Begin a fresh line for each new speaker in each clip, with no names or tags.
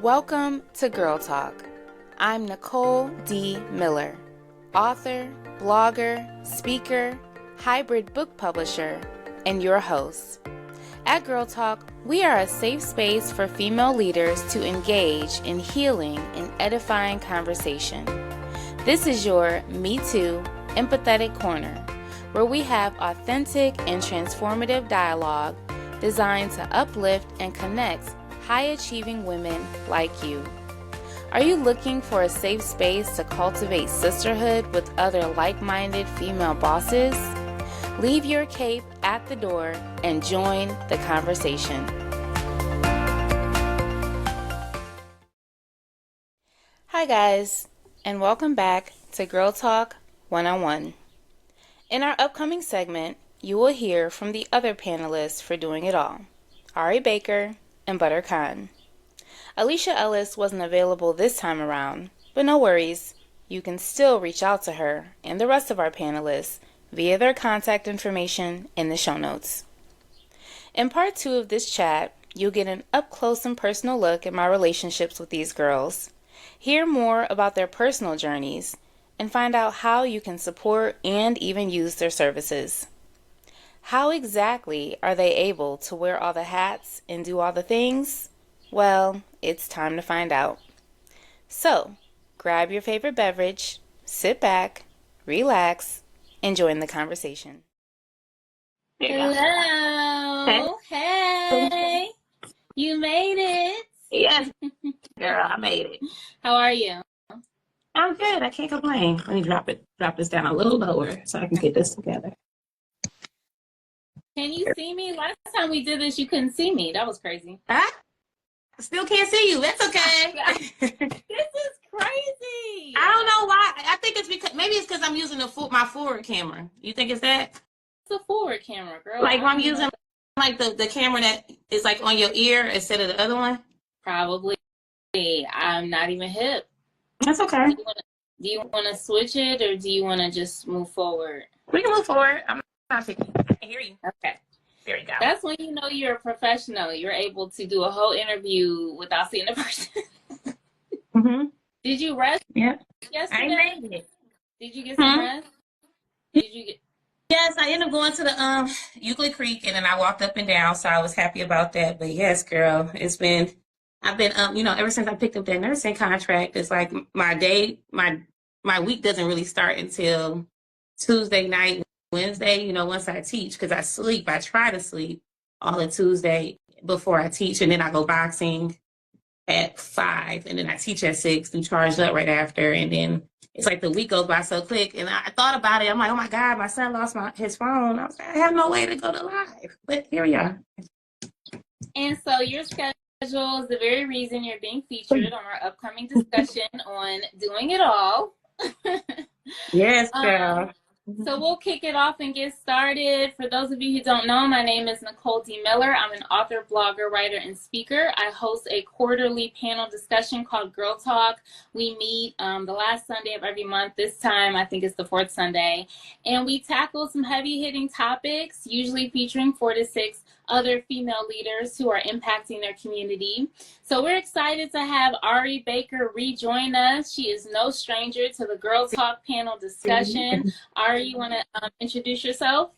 Welcome to Girl Talk. I'm Nicole D. Miller, author, blogger, speaker, hybrid book publisher, and your host. At Girl Talk, we are a safe space for female leaders to engage in healing and edifying conversation. This is your Me Too, empathetic corner, where we have authentic and transformative dialogue designed to uplift and connect high-achieving women like you. Are you looking for a safe space to cultivate sisterhood with other like-minded female bosses? Leave your cape at the door and join the conversation. Hi guys, and welcome back to Girl Talk 101. In our upcoming segment, you will hear from the other panelists for doing it all, Ari Baker and Butter Khan. Alysha Ellis wasn't available this time around, but no worries, you can still reach out to her and the rest of our panelists via their contact information in the show notes. In part 2 of this chat, you'll get an up-close and personal look at my relationships with these girls, hear more about their personal journeys, and find out how you can support and even use their services. How exactly are they able to wear all the hats and do all the things? Well, it's time to find out. So, grab your favorite beverage, sit back, relax, and join the conversation.
Hello. Hey. You made it.
Yes, girl, I made it.
How are you?
I'm good. I can't complain. Let me drop this down a little lower so I can get this together.
Can you see me? Last time we did this, you couldn't see me. That was crazy.
I still can't see you. That's okay.
This is crazy.
I don't know why. I think it's because I'm using my forward camera. You think it's that?
It's a forward camera, girl.
Like I'm using like the camera that is like on your ear instead of the other one?
Probably. I'm not even hip.
That's okay.
Do you want to switch it or do you want to just move forward?
We can move forward. I'm not picking. I can hear you.
Okay.
There we go.
That's when you know you're a professional. You're able to do a whole interview without seeing the person.
Mm-hmm.
Did you rest yesterday?
I made it.
Did you get some rest?
Yes, I ended up going to the Euclid Creek, and then I walked up and down, so I was happy about that. But yes, girl, I've been ever since I picked up that nursing contract, it's like my week doesn't really start until Tuesday night, Wednesday, once I teach, because I try to sleep all of Tuesday before I teach, and then I go boxing at 5, and then I teach at 6 and charge up right after, and then it's like the week goes by so quick, and I thought about it. I'm like, oh my God, my son lost his phone. I was like, I have no way to go to live, but here we are.
And so your schedule is the very reason you're being featured on our upcoming discussion on doing it all.
Yes, girl.
So we'll kick it off and get started. For those of you who don't know, my name is Nicole D. Miller. I'm an author, blogger, writer, and speaker. I host a quarterly panel discussion called Girl Talk. We meet the last Sunday of every month. This time, I think it's the 4th Sunday. And we tackle some heavy-hitting topics, usually featuring 4 to 6 other female leaders who are impacting their community. So we're excited to have Ari Baker rejoin us. She is no stranger to the Girl Talk panel discussion. Ari, you want to introduce yourself?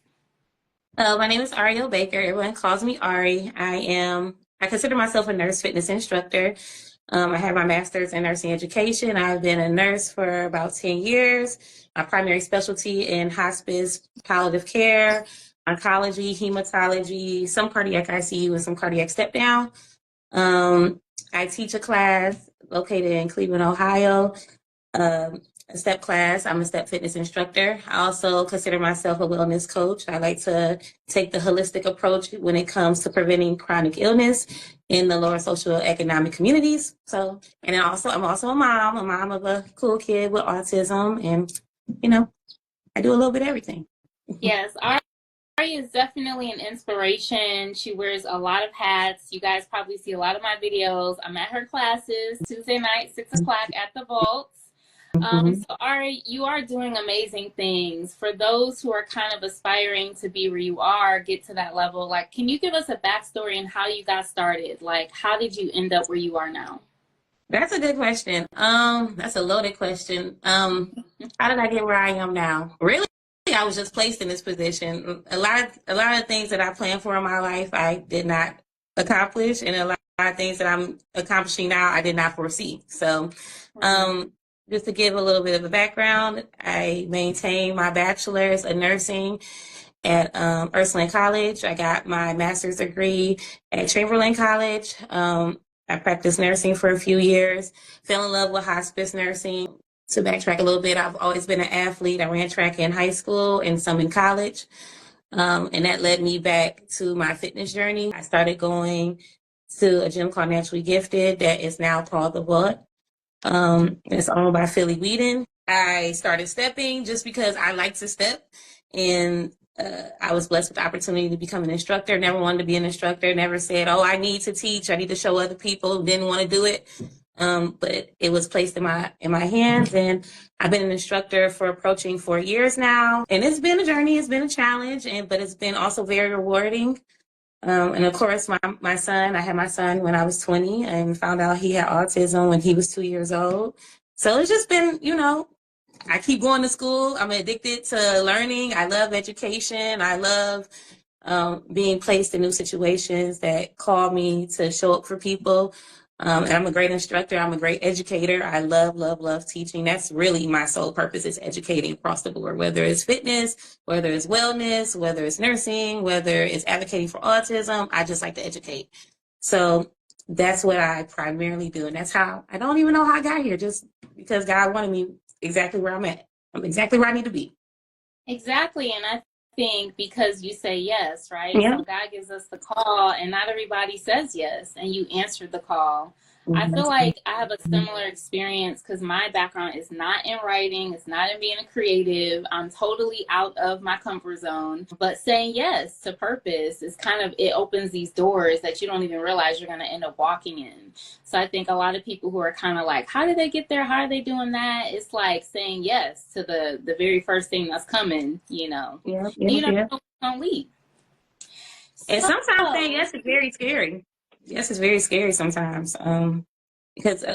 My name is Ari Baker. Everyone calls me Ari. I consider myself a nurse fitness instructor. I have my master's in nursing education. I've been a nurse for about 10 years. My primary specialty in hospice, palliative care, oncology, hematology, some cardiac ICU, and some cardiac step down. I teach a class located in Cleveland, Ohio, a step class. I'm a step fitness instructor. I also consider myself a wellness coach. I like to take the holistic approach when it comes to preventing chronic illness in the lower socioeconomic communities. So, and then I'm also a mom of a cool kid with autism, and I do a little bit of everything.
Yes, Ari is definitely an inspiration. She wears a lot of hats. You guys probably see a lot of my videos. I'm at her classes Tuesday night, 6 o'clock at the Vaults. So Ari, you are doing amazing things. For those who are kind of aspiring to be where you are, get to that level, like, can you give us a backstory on how you got started? Like, how did you end up where you are now?
That's a good question. That's a loaded question. How did I get where I am now? Really, I was just placed in this position. A lot of things that I planned for in my life, I did not accomplish, and a lot of things that I'm accomplishing now, I did not foresee. So,
Mhm.
um, just to give a little bit of a background, I maintained my bachelor's of nursing at Ursuline College. I got my master's degree at Chamberlain College. I practiced nursing for a few years, fell in love with hospice nursing. To backtrack a little bit, I've always been an athlete. I ran track in high school and some in college. And that led me back to my fitness journey. I started going to a gym called Naturally Gifted that is now called The Vault. It's owned by Philly Whedon. I started stepping just because I like to step. And I was blessed with the opportunity to become an instructor. Never wanted to be an instructor. Never said, oh, I need to teach. I need to show other people. Didn't want to do it. But it was placed in my hands. And I've been an instructor for approaching 4 years now. And it's been a journey. It's been a challenge. But it's been also very rewarding. And of course, my son, I had my son when I was 20 and found out he had autism when he was 2 years old. So it's just been, I keep going to school. I'm addicted to learning. I love education. I love being placed in new situations that call me to show up for people. And I'm a great instructor. I'm a great educator. I love, love, love teaching. That's really my sole purpose, is educating across the board, whether it's fitness, whether it's wellness, whether it's nursing, whether it's advocating for autism. I just like to educate. So that's what I primarily do. And that's how, I don't even know how I got here, just because God wanted me exactly where I'm at. I'm exactly where I need to be.
Exactly. And I think because you say yes, right?
Yeah.
So God gives us the call, and not everybody says yes, and you answered the call. I feel like I have a similar experience because my background is not in writing, it's not in being a creative. I'm totally out of my comfort zone. But saying yes to purpose is kind of, it opens these doors that you don't even realize you're going to end up walking in. So I think a lot of people who are kind of like, how did they get there? How are they doing that? It's like saying yes to the very first thing that's coming,
Yeah,
And
yeah,
you never
yeah.
know what's going to lead.
And sometimes saying
So,
yes is very scary. Yes is very scary sometimes. Because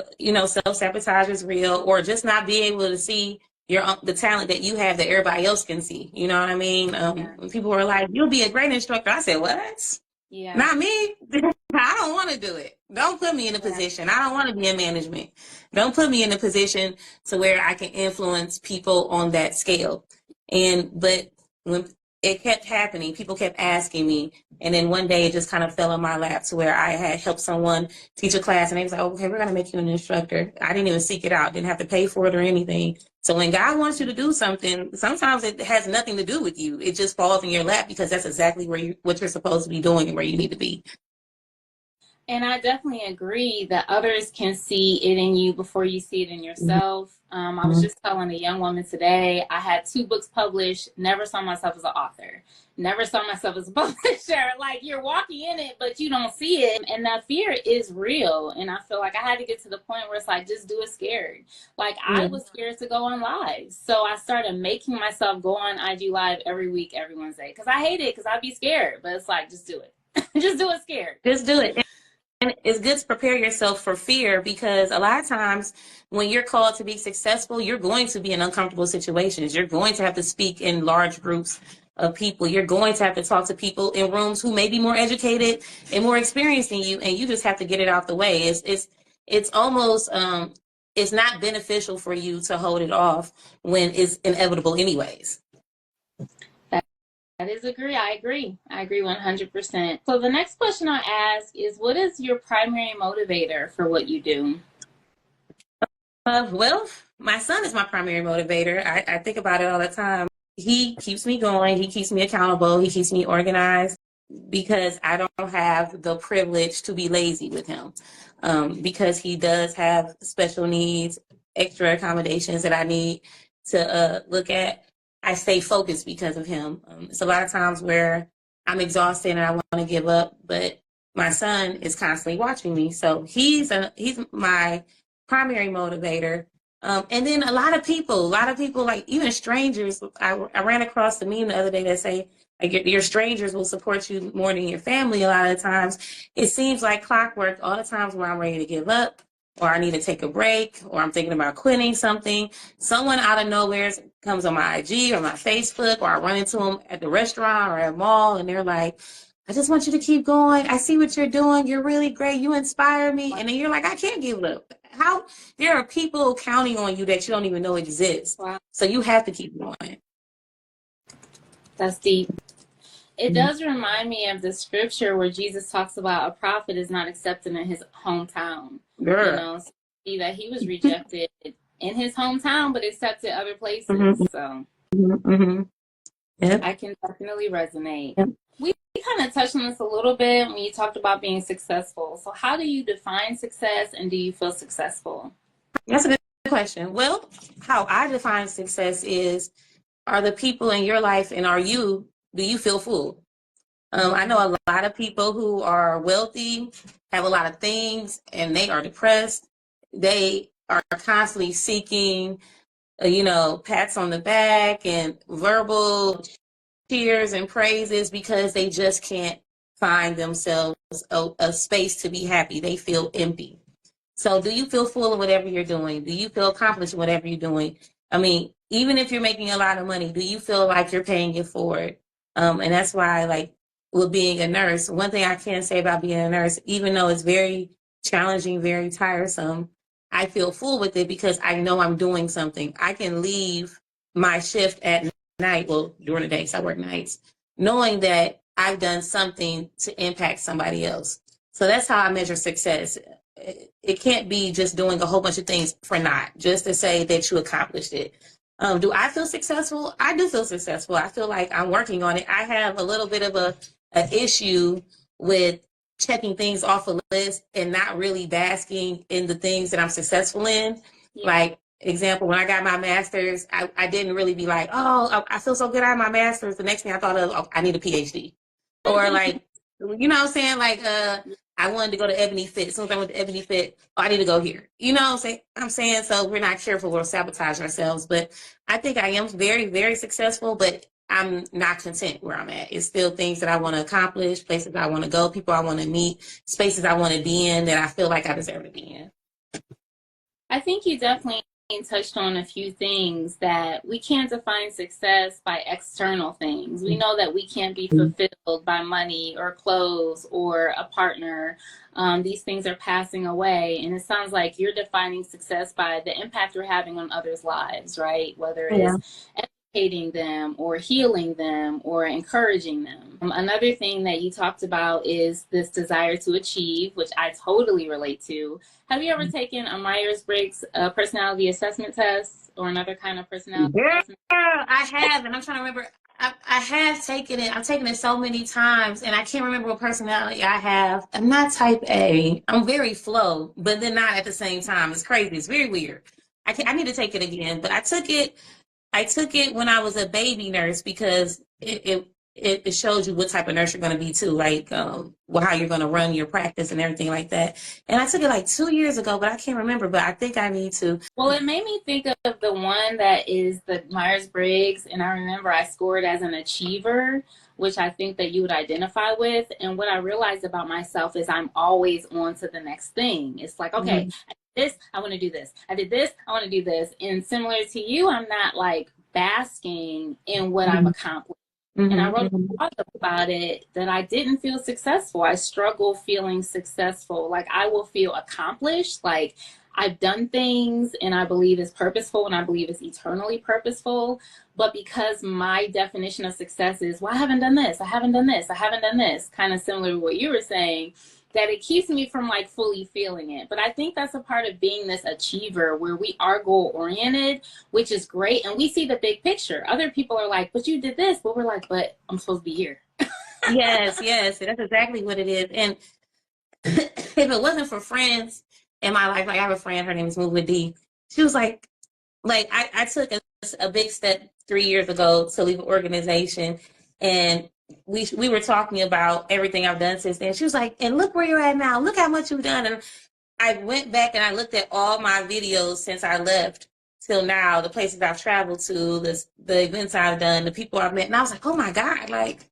self-sabotage is real, or just not being able to see the talent that you have that everybody else can see. You know what I mean?
yeah,
When people were like, "You'll be a great instructor," I said, "What?
yeah,
Not me. I don't want to do it. Don't put me in a
yeah.
position. I don't want to be in management. Don't put me in a position to where I can influence people on that scale." But when it kept happening, people kept asking me, and then one day it just kind of fell on my lap to where I had helped someone teach a class, and they was like, "Okay, we're gonna make you an instructor." I didn't even seek it out, didn't have to pay for it or anything. So when God wants you to do something, sometimes it has nothing to do with you. It just falls in your lap because that's exactly what you're supposed to be doing and where you need to be.
And I definitely agree that others can see it in you before you see it in yourself. I was just telling a young woman today, I had 2 books published, never saw myself as an author, never saw myself as a publisher. Like, you're walking in it, but you don't see it. And that fear is real. And I feel like I had to get to the point where it's like, just do it scared. Like, I
Yeah.
was scared to go on live. So I started making myself go on IG Live every week, every Wednesday. Because I hate it, because I'd be scared. But it's like, just do it. Just do it scared.
Just do it. And it's good to prepare yourself for fear, because a lot of times when you're called to be successful, you're going to be in uncomfortable situations. You're going to have to speak in large groups of people. You're going to have to talk to people in rooms who may be more educated and more experienced than you, and you just have to get it out the way. It's almost it's not beneficial for you to hold it off when it's inevitable anyways.
That is agree. I agree. I agree 100%. So the next question I ask is, what is your primary motivator for what you do?
Well, my son is my primary motivator. I think about it all the time. He keeps me going. He keeps me accountable. He keeps me organized, because I don't have the privilege to be lazy with him, because he does have special needs, extra accommodations that I need to look at. I stay focused because of him. It's a lot of times where I'm exhausted and I want to give up, but my son is constantly watching me. So he's my primary motivator. And then a lot of people, like even strangers, I ran across the meme the other day that say, like, your strangers will support you more than your family. A lot of times, it seems like clockwork. All the times where I'm ready to give up, or I need to take a break, or I'm thinking about quitting something, someone out of nowhere comes on my IG or my Facebook, or I run into them at the restaurant or at a mall, and they're like, I just want you to keep going. I see what you're doing. You're really great. You inspire me. And then you're like, I can't give up. How there are people counting on you that you don't even know exist.
Wow.
So you have to keep going.
That's deep. It does remind me of the scripture where Jesus talks about a prophet is not accepted in his hometown.
Girl.
You know, so see that he was rejected in his hometown, but accepted other places.
Mm-hmm.
So
Mm-hmm. Yep.
I can definitely resonate.
Yep.
We kind of touched on this a little bit when you talked about being successful. So how do you define success, and do you feel successful?
That's a good question. Well, how I define success is, are the people in your life and do you feel full? I know a lot of people who are wealthy, have a lot of things, and they are depressed. They are constantly seeking, pats on the back and verbal cheers and praises because they just can't find themselves a space to be happy. They feel empty. So do you feel full in whatever you're doing? Do you feel accomplished in whatever you're doing? I mean, even if you're making a lot of money, do you feel like you're paying it forward? And that's why, like, with being a nurse, one thing I can say about being a nurse, even though it's very challenging, very tiresome, I feel full with it because I know I'm doing something. I can leave my shift at night, well, during the day, so I work nights, knowing that I've done something to impact somebody else. So that's how I measure success. It can't be just doing a whole bunch of things for naught, just to say that you accomplished it. Do I feel successful? I do feel successful. I feel like I'm working on it. I have a little bit of an issue with checking things off a list and not really basking in the things that I'm successful in. Yeah. Like, example, when I got my master's, I didn't really be like, oh, I feel so good I have my master's. The next thing I thought of, oh, I need a PhD. Or like, you know what I'm saying? Like, I wanted to go to Ebony Fit. As soon as I went to Ebony Fit, oh, I need to go here. You know what I'm saying? So we're not careful, we'll sabotage ourselves. But I think I am very, very successful, but I'm not content where I'm at. It's still things that I want to accomplish, places I want to go, people I want to meet, spaces I want to be in that I feel like I deserve to be in.
I think you definitely touched on a few things that we can't define success by external things. We know that we can't be fulfilled by money or clothes or a partner. These things are passing away, and it sounds like you're defining success by the impact you're having on others' lives, right? Whether it's educating them or healing them or encouraging them. Another thing that you talked about is this desire to achieve, which I totally relate to. Have you ever taken a Myers-Briggs personality assessment test or another kind of personality assessment?
I have, and I'm trying to remember. I have taken it. I've taken it so many times, and I can't remember what personality I have. I'm not type A. I'm very flow, but then not at the same time. It's crazy. It's very weird. I need to take it again, but I took it when I was a baby nurse because it shows you what type of nurse you're going to be too, like how you're going to run your practice and everything like that. And I took it like 2 years ago, but I can't remember, but I think I need to.
Well, it made me think of the one that is the Myers-Briggs, and I remember I scored as an achiever, which I think that you would identify with. And what I realized about myself is I'm always on to the next thing. It's like, okay, I did this, I want to do this. I did this, I want to do this. And similar to you, I'm not like basking in what I've accomplished. And I wrote a blog about it that I didn't feel successful. I struggle feeling successful. Like I will feel accomplished. Like I've done things and I believe it's purposeful and I believe it's eternally purposeful. But because my definition of success is, well, I haven't done this, I haven't done this, I haven't done this, kind of similar to what you were saying, that it keeps me from like fully feeling it. But I think that's a part of being this achiever where we are goal oriented, which is great. And we see the big picture. Other people are like, but you did this. But we're like, but I'm supposed to be here.
Yes. That's exactly what it is. And if it wasn't for friends in my life, like I have a friend, her name is Move with D. She was like I took a big step 3 years ago to leave an organization, and we were talking about everything I've done since then. She was like, and look where you're at now. Look how much you've done. And I went back and I looked at all my videos since I left till now, the places I've traveled to, the events I've done, the people I've met. And I was like, oh my God, like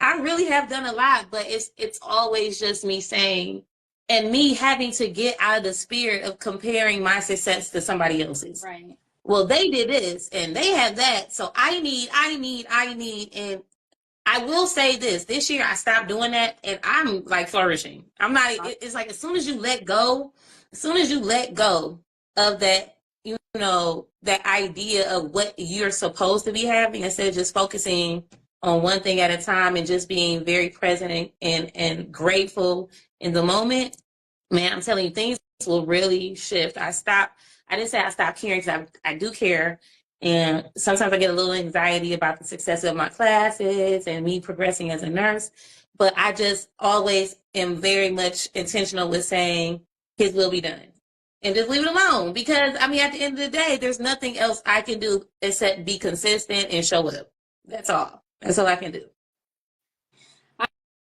I really have done a lot, but it's always just me saying, and me having to get out of the spirit of comparing my success to somebody else's.
Right.
Well, they did this and they have that, so I need, and I will say this year I stopped doing that and I'm like flourishing. I'm not, it's like as soon as you let go of that, that idea of what you're supposed to be having, instead of just focusing on one thing at a time and just being very present and grateful in the moment, man, I'm telling you, things will really shift. I didn't say I stopped caring, because I do care. And sometimes I get a little anxiety about the success of my classes and me progressing as a nurse. But I just always am very much intentional with saying, His will be done. And just leave it alone. Because, I mean, at the end of the day, there's nothing else I can do except be consistent and show up. That's all. That's all I can do.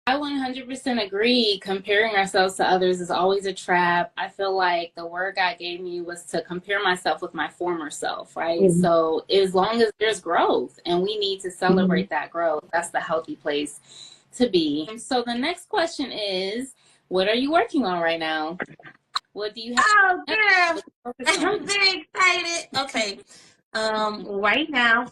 I 100% agree. Comparing ourselves to others is always a trap. I feel like the word God gave me was to compare myself with my former self, right? Mm-hmm. So as long as there's growth, and we need to celebrate that growth, that's the healthy place to be. So the next question is, what are you working on right now? What do you have?
Oh, girl, I'm very excited. Okay. Right now,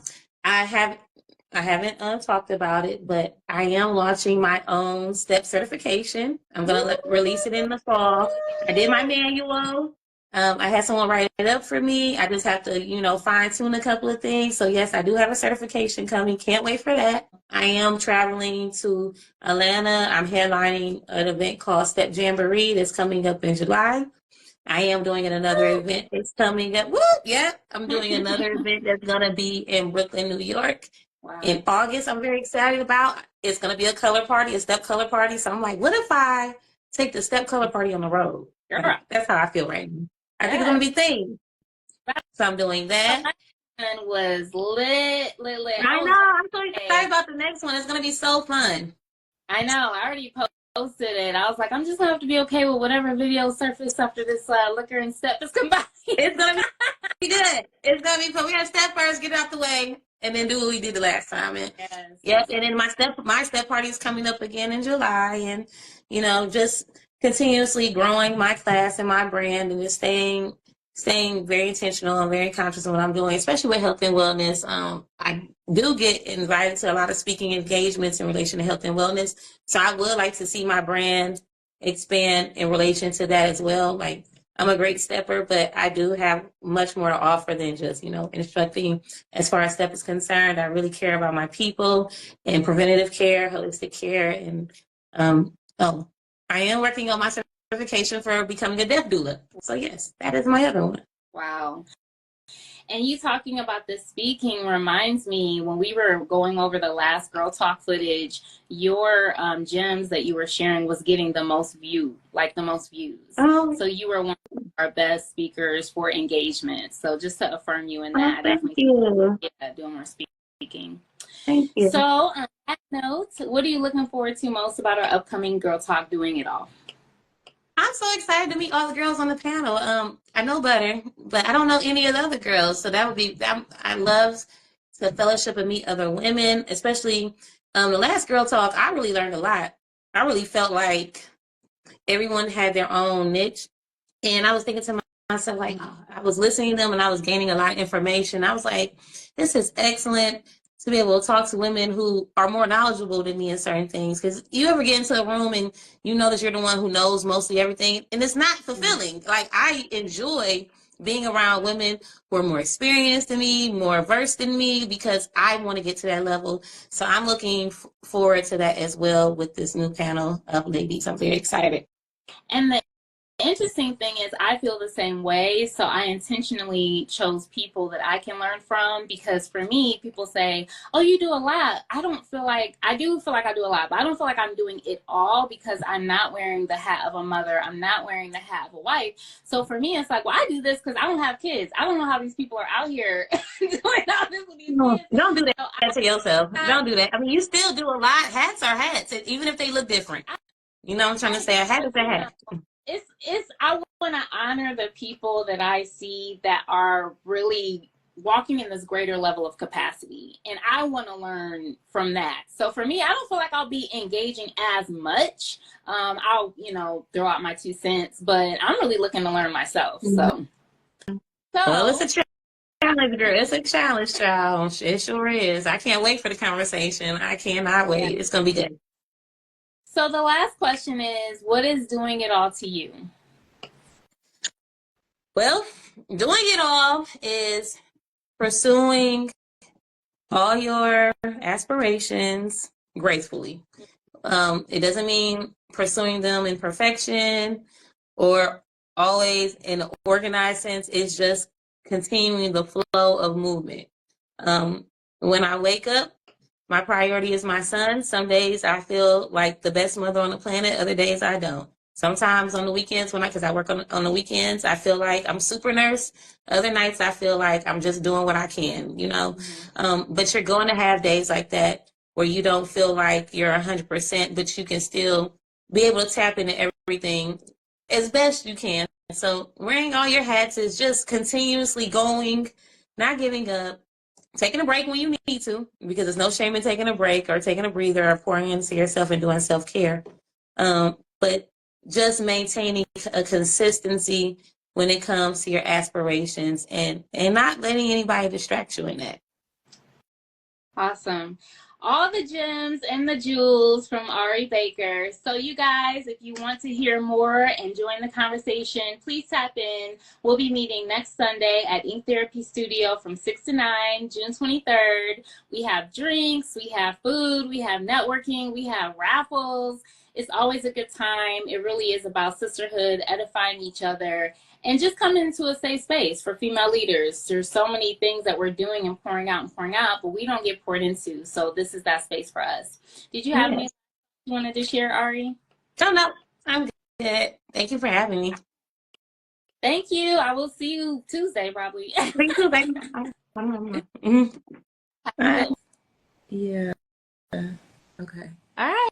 I haven't talked about it, but I am launching my own STEP certification. I'm going to release it in the fall. I did my manual. I had someone write it up for me. I just have to, fine tune a couple of things. So yes, I do have a certification coming. Can't wait for that. I am traveling to Atlanta. I'm headlining an event called Step Jamboree that's coming up in July. I am doing another event that's coming up. Woo! Yep. I'm doing another event that's going to be in Brooklyn, New York. Wow. In August, I'm very excited about. It's going to be a color party, a step color party. So I'm like, what if I take the step color party on the road? Sure. Like, that's how I feel right now. I think it's going to be themed. So I'm doing that.
And was lit.
I know. I'm so excited about the next one. It's going to be so fun.
I know. I already posted it. I was like, I'm just going to have to be okay with whatever video surface after this liquor and step is combined.
It's going to be good. It's going to be fun. We got to step first, get it out the way, and then do what we did the last time. And yes. And then my step party is coming up again in July, and just continuously growing my class and my brand, and just staying very intentional and very conscious of what I'm doing, especially with health and wellness. I do get invited to a lot of speaking engagements in relation to health and wellness, so I would like to see my brand expand in relation to that as well. Like, I'm a great stepper, but I do have much more to offer than just, instructing. As far as step is concerned, I really care about my people and preventative care, holistic care. And I am working on my certification for becoming a deaf doula. So yes, that is my other one.
Wow. And you talking about the speaking reminds me, when we were going over the last Girl Talk footage, your gems that you were sharing was getting the most views. Oh. So you were one of our best speakers for engagement. So just to affirm you in that,
thank you.
Doing more speaking.
Thank you.
So on that note, what are you looking forward to most about our upcoming Girl Talk Doing It All?
I'm so excited to meet all the girls on the panel. I know Butter, but I don't know any of the other girls. So that would be, I love to fellowship and meet other women, especially the last Girl Talk. I really learned a lot. I really felt like everyone had their own niche. And I was thinking to myself, like, I was listening to them and I was gaining a lot of information. I was like, this is excellent to be able to talk to women who are more knowledgeable than me in certain things. Because you ever get into a room and you know that you're the one who knows mostly everything, and it's not fulfilling. Mm-hmm. Like, I enjoy being around women who are more experienced than me, more versed than me, because I want to get to that level. So I'm looking forward to that as well with this new panel of ladies. I'm very excited.
And the interesting thing is, I feel the same way. So I intentionally chose people that I can learn from, because for me, people say, oh, you do a lot. I do feel like I do a lot, but I don't feel like I'm doing it all, because I'm not wearing the hat of a mother. I'm not wearing the hat of a wife. So for me, it's like, well, I do this because I don't have kids. I don't know how these people are out here doing all this with these kids.
Don't do that to yourself. Don't do that. I mean, you still do a lot. Hats are hats, even if they look different. You know what I'm trying to say? A hat is a hat.
I want to honor the people that I see that are really walking in this greater level of capacity, and I want to learn from that. So for me, I don't feel like I'll be engaging as much. I'll, throw out my 2 cents, but I'm really looking to learn myself. So
Well, it's a challenge, girl. It's a challenge, child. It sure is. I can't wait for the conversation. I cannot wait. It's gonna be good.
So the last question is, what is doing it all to you?
Well, doing it all is pursuing all your aspirations gracefully. It doesn't mean pursuing them in perfection or always in an organized sense. It's just continuing the flow of movement. When I wake up, my priority is my son. Some days I feel like the best mother on the planet. Other days I don't. Sometimes on the weekends, because I work on the weekends, I feel like I'm super nurse. Other nights I feel like I'm just doing what I can, But you're going to have days like that where you don't feel like you're 100%, but you can still be able to tap into everything as best you can. So wearing all your hats is just continuously going, not giving up, taking a break when you need to, because there's no shame in taking a break or taking a breather or pouring into yourself and doing self-care. But just maintaining a consistency when it comes to your aspirations and not letting anybody distract you in that.
Awesome. All the gems and the jewels from Ari Baker. So you guys, if you want to hear more and join the conversation, please tap in. We'll be meeting next Sunday at Ink Therapy Studio from 6 to 9, June 23rd. We have drinks, we have food, we have networking, we have raffles. It's always a good time. It really is about sisterhood, edifying each other, and just coming into a safe space for female leaders. There's so many things that we're doing and pouring out, but we don't get poured into. So this is that space for us. Did you have anything you wanted to share, Ari?
No, I'm good. Thank you for having me.
Thank you. I will see you Tuesday, probably.
Thank you, baby. Mm-hmm. All right.
Yeah. Okay.
All right.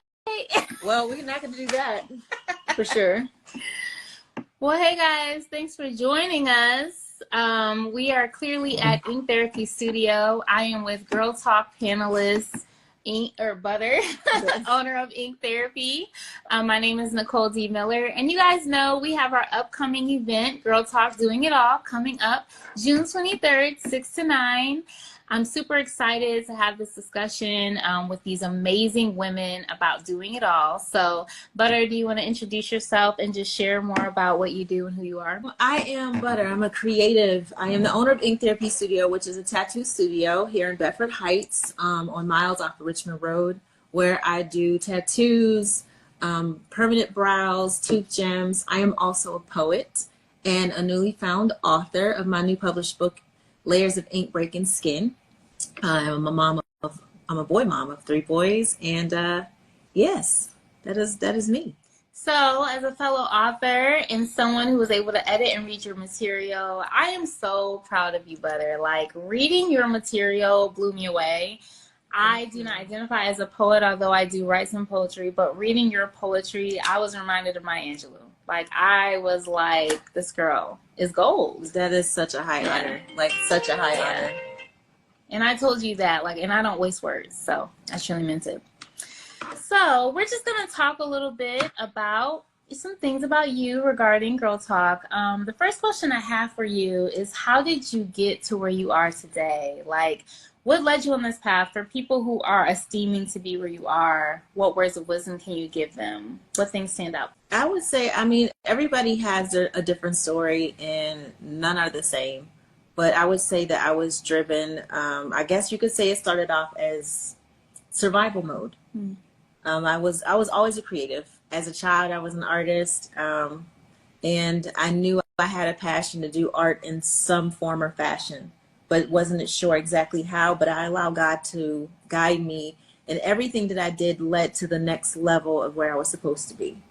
Well, we're not going to do that for sure.
Well, hey guys, thanks for joining us. We are clearly at Ink Therapy Studio. I am with Girl Talk panelists, Butter,
Yes.
owner of Ink Therapy. My name is Nicole D. Miller, and you guys know we have our upcoming event, Girl Talk Doing It All, coming up June 23rd, 6 to 9. I'm super excited to have this discussion with these amazing women about doing it all. So, Butter, do you want to introduce yourself and just share more about what you do and who you are?
I am Butter. I'm a creative. I am the owner of Ink Therapy Studio, which is a tattoo studio here in Bedford Heights on Miles off of Richmond Road, where I do tattoos, permanent brows, tooth gems. I am also a poet and a newly found author of my new published book, Layers of Ink Breaking Skin. I'm a boy mom of 3 boys, and yes, that is me.
So, as a fellow author and someone who was able to edit and read your material, I am so proud of you, Butter. Like, reading your material blew me away. I do not identify as a poet, although I do write some poetry, but reading your poetry, I was reminded of Maya Angelou. Like, I was like, this girl is gold.
That is such a high honor, like such a high honor.
And I told you that, and I don't waste words, so I truly meant it. So we're just going to talk a little bit about some things about you regarding Girl Talk. The first question I have for you is, how did you get to where you are today? Like, what led you on this path? For people who are esteeming to be where you are, what words of wisdom can you give them? What things stand out?
I would say, everybody has a different story and none are the same. But I would say that I was driven, I guess you could say it started off as survival mode. I was always a creative. As a child, I was an artist, and I knew I had a passion to do art in some form or fashion, but wasn't sure exactly how. But I allowed God to guide me, and everything that I did led to the next level of where I was supposed to be.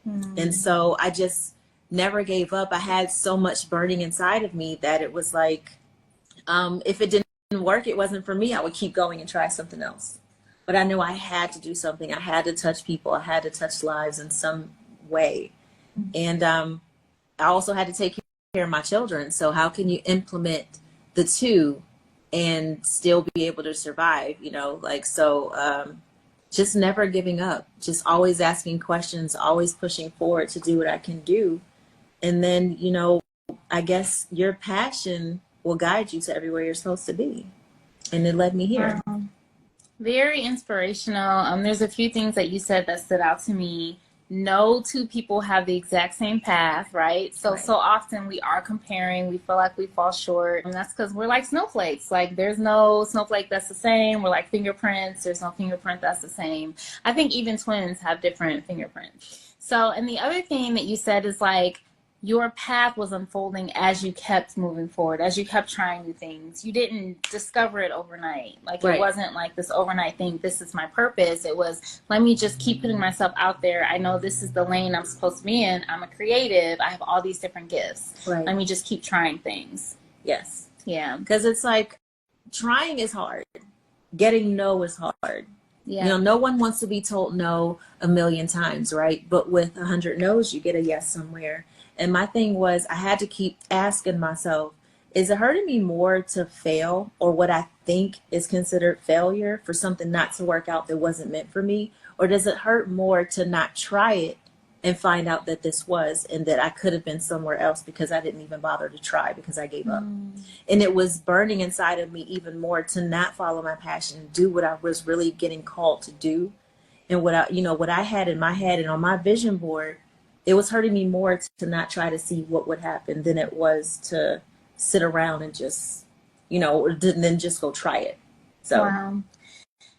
And so I just never gave up. I had so much burning inside of me that it was like, if it didn't work, it wasn't for me. I would keep going and try something else. But I knew I had to do something. I had to touch people. I had to touch lives in some way. And I also had to take care of my children. So how can you implement the two and still be able to survive, just never giving up, just always asking questions, always pushing forward to do what I can do. And then, I guess your passion will guide you to everywhere you're supposed to be. And it led me here.
Very inspirational. There's a few things that you said that stood out to me. No two people have the exact same path, right? So often we are comparing. We feel like we fall short. And that's because we're like snowflakes. Like there's no snowflake that's the same. We're like fingerprints. There's no fingerprint that's the same. I think even twins have different fingerprints. So, and the other thing that you said is like, your path was unfolding as you kept moving forward, as you kept trying new things. You didn't discover it overnight. Like it wasn't like this overnight thing, this is my purpose. It was, let me just keep putting myself out there. I know this is the lane I'm supposed to be in. I'm a creative. I have all these different gifts.
Right.
Let me just keep trying things.
Yes.
Yeah.
Because it's like trying is hard. Getting no is hard.
Yeah.
No one wants to be told no a million times, right? But with 100 no's, you get a yes somewhere. And my thing was, I had to keep asking myself, is it hurting me more to fail, or what I think is considered failure, for something not to work out that wasn't meant for me? Or does it hurt more to not try it and find out that this was, and that I could have been somewhere else because I didn't even bother to try because I gave up? And it was burning inside of me even more to not follow my passion and do what I was really getting called to do. And what I had in my head and on my vision board, it was hurting me more to not try to see what would happen than it was to sit around and just, then just go try it. So.
Wow.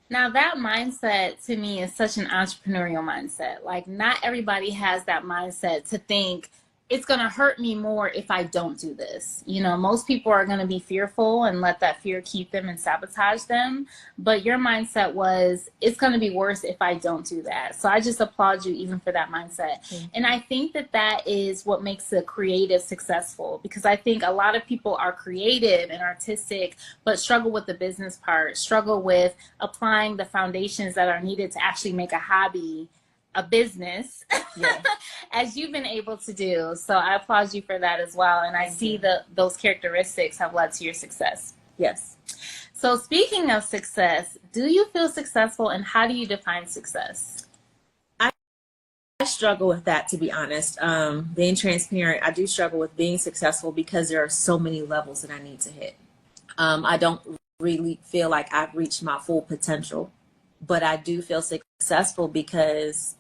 Now that mindset to me is such an entrepreneurial mindset. Like not everybody has that mindset to think it's going to hurt me more if I don't do this. Most people are going to be fearful and let that fear keep them and sabotage them. But your mindset was, it's going to be worse if I don't do that. So I just applaud you even for that mindset. Mm-hmm. And I think that is what makes a creative successful, because I think a lot of people are creative and artistic, but struggle with the business part, struggle with applying the foundations that are needed to actually make a hobby a business, as you've been able to do. So I applaud you for that as well. And I see those characteristics have led to your success.
Yes.
So speaking of success, do you feel successful, and how do you define success?
I struggle with that, to be honest. Being transparent, I do struggle with being successful because there are so many levels that I need to hit. I don't really feel like I've reached my full potential, but I do feel successful because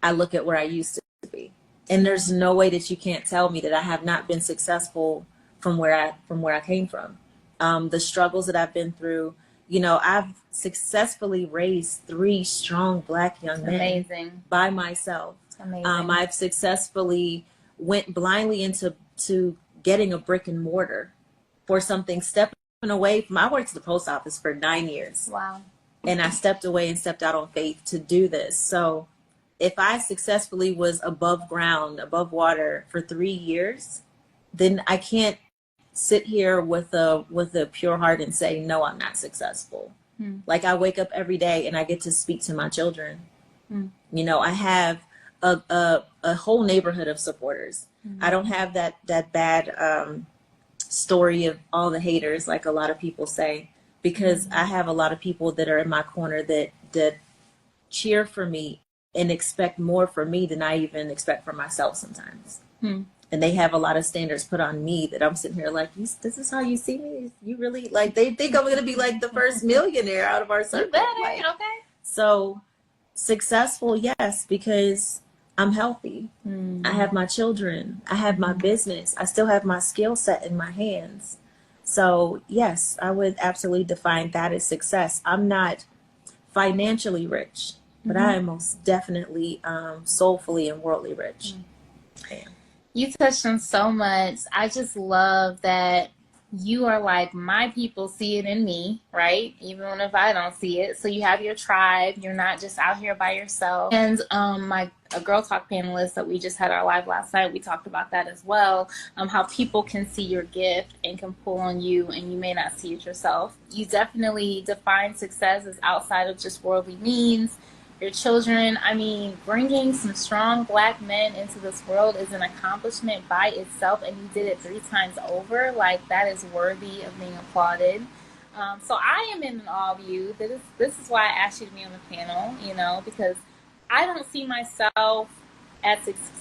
I look at where I used to be, and there's no way that you can't tell me that I have not been successful from where I came from. The struggles that I've been through, I've successfully raised 3 strong Black young men by myself. I've successfully went blindly into getting a brick and mortar for something, stepping away from. I worked at the post office for 9 years.
Wow.
And I stepped away and stepped out on faith to do this. So if I successfully was above ground, above water for 3 years, then I can't sit here with a pure heart and say, no, I'm not successful. Like I wake up every day and I get to speak to my children. I have a whole neighborhood of supporters. I don't have that bad story of all the haters like a lot of people say, because I have a lot of people that are in my corner that cheer for me and expect more from me than I even expect for myself sometimes. And they have a lot of standards put on me that I'm sitting here like, this is how you see me? You really, like, they think I'm going to be like the first millionaire out of our circle. Like, okay. So successful, yes, because I'm healthy. I have my children. I have my business. I still have my skill set in my hands. So yes, I would absolutely define that as success. I'm not financially rich, but I am most definitely soulfully and worldly rich.
You touched on so much. I just love that you are like, my people see it in me, right? Even if I don't see it. So you have your tribe. You're not just out here by yourself. And a Girl Talk panelist that we just had our live last night, we talked about that as well. How people can see your gift and can pull on you, and you may not see it yourself. You definitely define success as outside of just worldly means. your children. I mean, bringing some strong Black men into this world is an accomplishment by itself, and you did it 3 times over. Like, that is worthy of being applauded. So I am in awe of you. This is why I asked you to be on the panel, you know, because I don't see myself as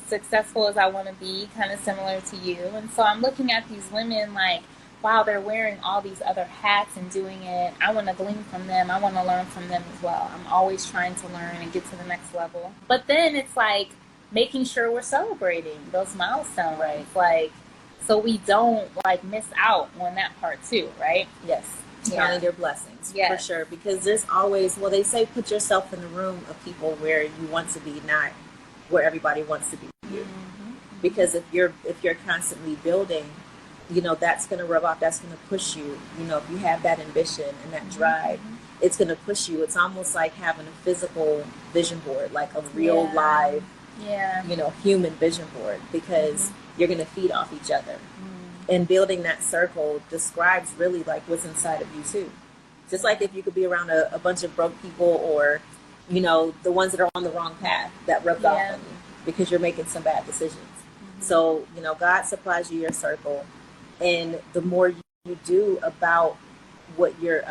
successful as I want to be, kind of similar to you. And so I'm looking at these women like, wow, they're wearing all these other hats and doing it. I want to glean from them. I want to learn from them as well. I'm always trying to learn and get to the next level. But then it's like making sure we're celebrating those milestones, right? Like, so we don't like miss out on that part too, right?
Yes. Counting your blessings,
Yes.
for sure. Because there's always, well, they say put yourself in the room of people where you want to be, not where everybody wants to be you.
Mm-hmm.
Because if you're constantly building, you know, that's going to rub off. That's going to push you. You know, if you have that ambition and that drive, it's going to push you. It's almost like having a physical vision board, like a real live, you know, human vision board, because you're going to feed off each other. And building that circle describes really like what's inside of you too. Just like if you could be around a bunch of broke people, or, you know, the ones that are on the wrong path, that rubs off on you because you're making some bad decisions. So, you know, God supplies you your circle. And the more you do about what your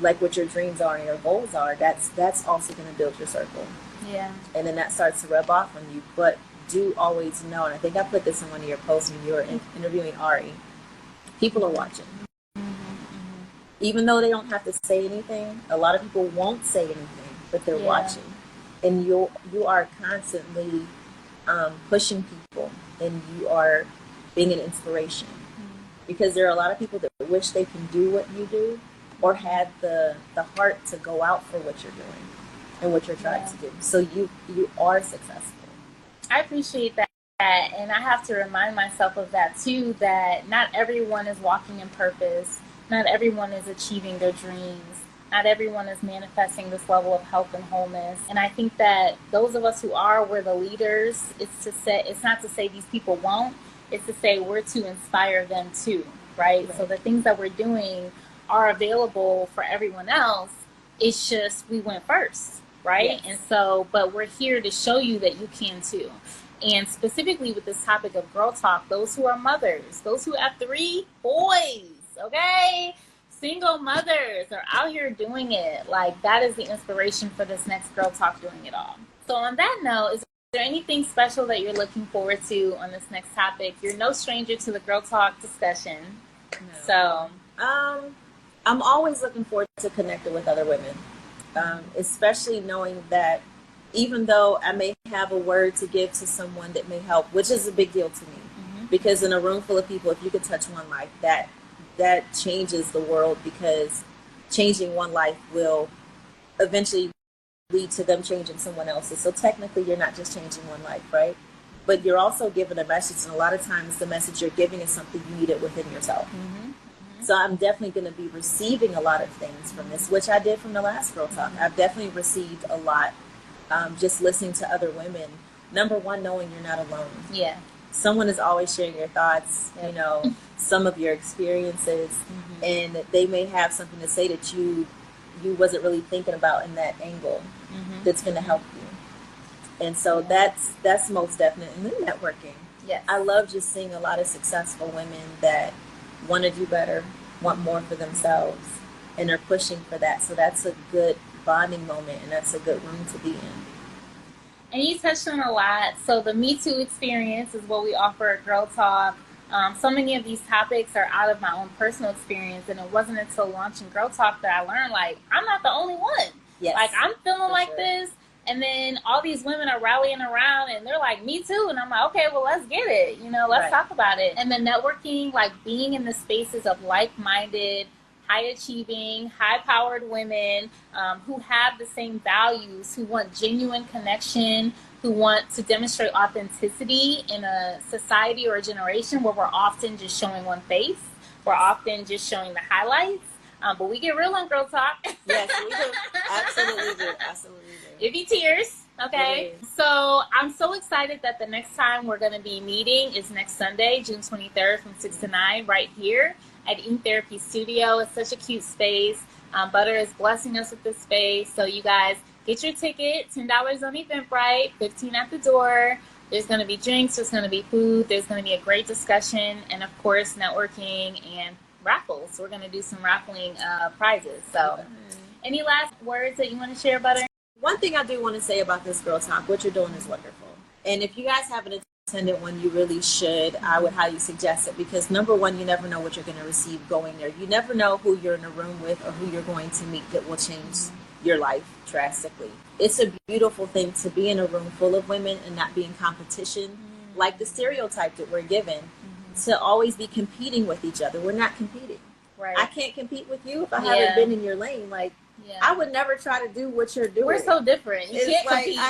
like what your dreams are and your goals are, that's also going to build your circle.
Yeah.
And then that starts to rub off on you. But do always know, and I think I put this in one of your posts when you were interviewing Ari, people are watching. Even though they don't have to say anything, a lot of people won't say anything, but they're watching. And you are constantly pushing people, and you are being an inspiration. Because there are a lot of people that wish they can do what you do, or had the heart to go out for what you're doing and what you're trying to do. So you are successful.
I appreciate that. And I have to remind myself of that too, that not everyone is walking in purpose. Not everyone is achieving their dreams. Not everyone is manifesting this level of health and wholeness. And I think that those of us who are, we're the leaders. It's not to say these people won't. It's to say we're to inspire them too, right? So the things that we're doing are available for everyone else. It's just we went first, right? And so, but we're here to show you that you can too. And specifically with this topic of girl talk, those who are mothers, those who have 3 boys, okay? Single mothers are out here doing it. Like, that is the inspiration for this next Girl Talk Doing It All. So on that note, is there anything special that you're looking forward to on this next topic? You're no stranger to the Girl Talk discussion. No. So
I'm always looking forward to connecting with other women, especially knowing that even though I may have a word to give to someone that may help, which is a big deal to me, because in a room full of people, if you could touch one life, that changes the world, because changing one life will eventually lead to them changing someone else's. So technically, you're not just changing one life, right? But you're also giving a message, and a lot of times the message you're giving is something you need it within yourself. So I'm definitely going to be receiving a lot of things from this, which I did from the last Girl Talk. I've definitely received a lot just listening to other women. Number one, knowing you're not alone.
Yeah.
Someone is always sharing your thoughts, you know, some of your experiences, and they may have something to say that you wasn't really thinking about in that angle that's going to help you. And so that's most definite. And then networking.
Yes.
I love just seeing a lot of successful women that want to do better, want more for themselves, and are pushing for that. So that's a good bonding moment, and that's a good room to be in.
And you touched on a lot. So the Me Too experience is what we offer at Girl Talk. So many of these topics are out of my own personal experience, and it wasn't until launching Girl Talk that I learned, like, I'm not the only one.
Yes,
like, I'm feeling like this, and then all these women are rallying around, and they're like, me too. And I'm like, okay, well, let's get it. You know, let's talk about it. And the networking, like being in the spaces of like-minded, high-achieving, high-powered women who have the same values, who want genuine connection, who want to demonstrate authenticity in a society or a generation where we're often just showing one face. We're often just showing the highlights. But we get real on Girl Talk.
Yes, we do. Absolutely do. Absolutely do.
It be tears. Okay. So I'm so excited that the next time we're going to be meeting is next Sunday, June 23rd from 6 to 9 right here at Ink Therapy Studio. It's such a cute space. Butter is blessing us with this space. So you guys Get your ticket, $10 on Eventbrite, $15 at the door. There's going to be drinks, there's going to be food, there's going to be a great discussion, and of course, networking and raffles. We're going to do some raffling prizes. So, any last words that you want to share about it?
One thing I do want to say about this Girl Talk, what you're doing is wonderful. And if you guys haven't attended one, you really should. I would highly suggest it because, number one, you never know what you're going to receive going there. You never know who you're in a room with or who you're going to meet that will change your life drastically. It's a beautiful thing to be in a room full of women and not be in competition, like the stereotype that we're given, to always be competing with each other. We're not competing.
Right.
I can't compete with you if I haven't been in your lane. Like, I would never try to do what you're doing.
We're so different. You can't
like
compete.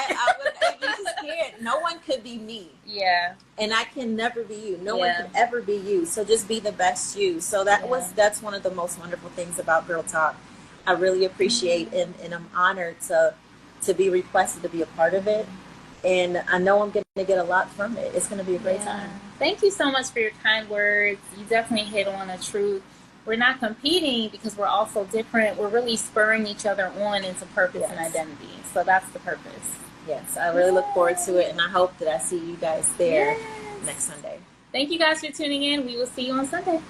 you just can't. No one could be me.
Yeah.
And I can never be you. No one could ever be you. So just be the best you. So that's one of the most wonderful things about Girl Talk. I really appreciate and I'm honored to be requested to be a part of it. And I know I'm going to get a lot from it. It's going to be a great time.
Thank you so much for your kind words. You definitely hit on the truth. We're not competing because we're all so different. We're really spurring each other on into purpose and identity. So that's the purpose.
Yes, I really look forward to it. And I hope that I see you guys there next Sunday.
Thank you guys for tuning in. We will see you on Sunday.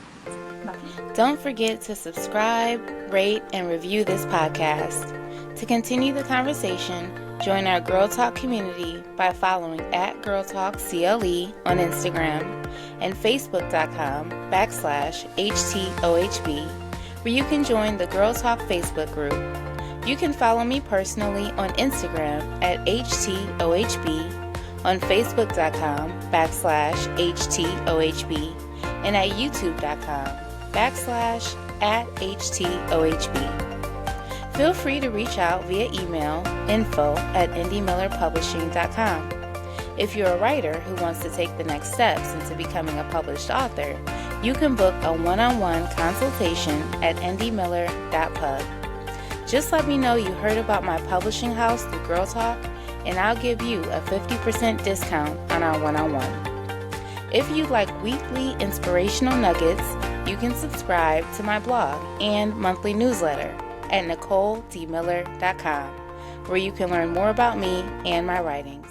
Bye.
Don't forget to subscribe, rate, and review this podcast. To continue the conversation, join our Girl Talk community by following @GirlTalkCLE on Instagram and Facebook.com/HTOHB, where you can join the Girl Talk Facebook group. You can follow me personally on Instagram @HTOHB, on Facebook.com/HTOHB, and at YouTube.com/@HTOHB. Feel free to reach out via email info@indiemillerpublishing.com. If you're a writer who wants to take the next steps into becoming a published author, you can book a one-on-one consultation at indiemiller.pub. Just let me know you heard about my publishing house through Girl Talk, and I'll give you a 50% discount on our one-on-one. If you'd like weekly inspirational nuggets, you can subscribe to my blog and monthly newsletter at NicoleDMiller.com, where you can learn more about me and my writings.